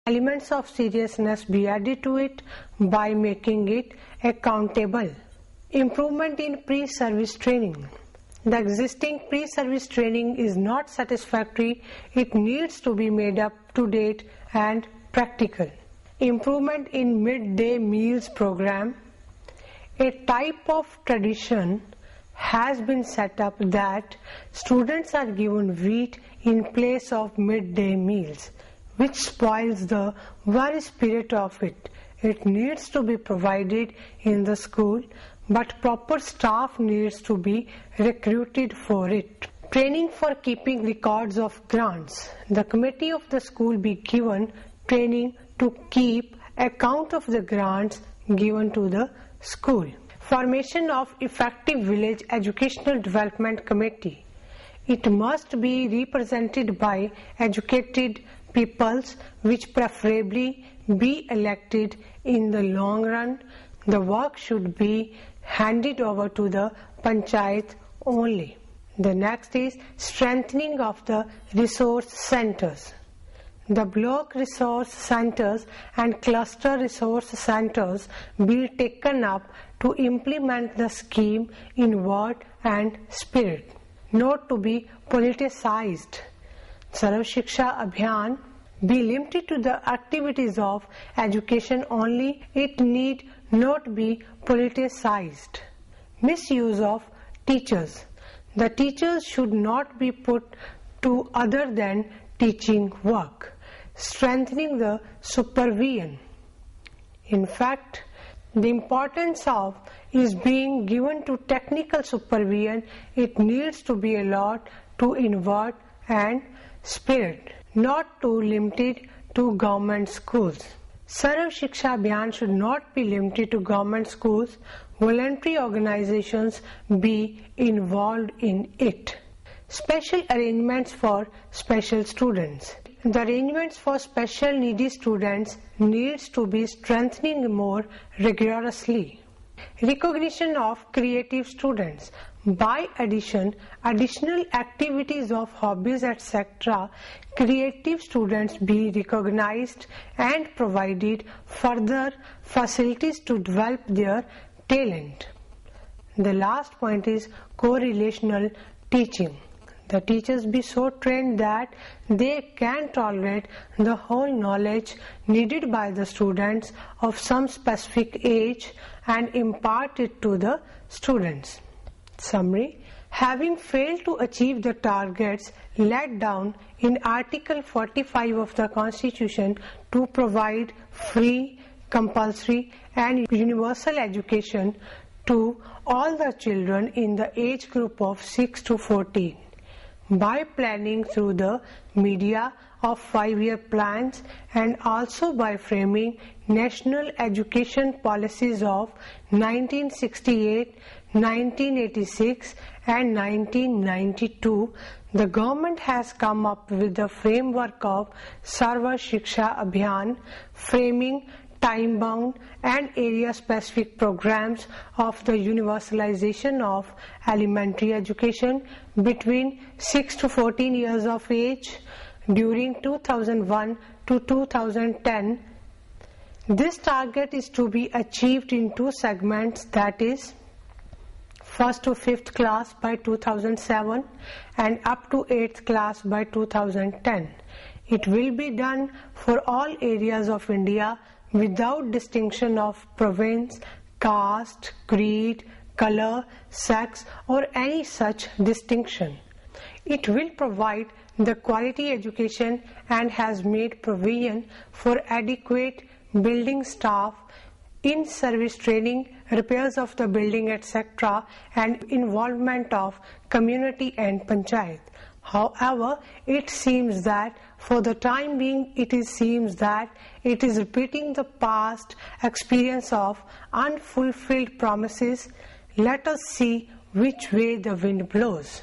elements of seriousness be added to it by making it accountable. Improvement in pre-service training. The existing pre-service training is not satisfactory. It needs to be made up to date and practical. Improvement in midday meals program. A type of tradition has been set up that students are given wheat in place of midday meals, which spoils the very spirit of it. It needs to be provided in the school, but proper staff needs to be recruited for it. Training for keeping records of grants. The committee of the school be given training to keep account of the grants given to the school. Formation of effective village educational development committee. It must be represented by educated peoples, which preferably be elected. In the long run, the work should be handed over to the panchayat only. The next is strengthening of the resource centers. The block resource centers and cluster resource centers be taken up to implement the scheme in word and spirit, not to be politicized. Sarv Shiksha Abhiyan be limited to the activities of education only. It need not be politicized. Misuse of teachers. The teachers should not be put to other than teaching work. Strengthening the supervision. In fact, the importance of is being given to technical supervision. It needs to be allowed to invert and spirit, not to limited to government schools. Sarv Shiksha Abhiyan should not be limited to government schools. Voluntary organizations be involved in it. Special arrangements for special students. The arrangements for special needy students needs to be strengthening more rigorously. Recognition of creative students. By additional activities of hobbies etc., creative students be recognized and provided further facilities to develop their talent. The last point is correlational teaching. The teachers be so trained that they can tolerate the whole knowledge needed by the students of some specific age and impart it to the students. Summary. Having failed to achieve the targets laid down in Article 45 of the Constitution to provide free, compulsory and universal education to all the children in the age group of 6 to 14, by planning through the media of 5-year plans and also by framing national education policies of 1968, 1986 and 1992, the government has come up with the framework of Sarv Shiksha Abhiyan, framing time-bound and area-specific programs of the universalization of elementary education between 6 to 14 years of age during 2001 to 2010. This target is to be achieved in two segments, that is 1st to 5th class by 2007 and up to 8th class by 2010. It will be done for all areas of India without distinction of province, caste, creed, color, sex or any such distinction. It will provide the quality education and has made provision for adequate building staff, in-service training, repairs of the building etc. and involvement of community and panchayat. However, it seems that for the time being it seems that it is repeating the past experience of unfulfilled promises. Let us see which way the wind blows.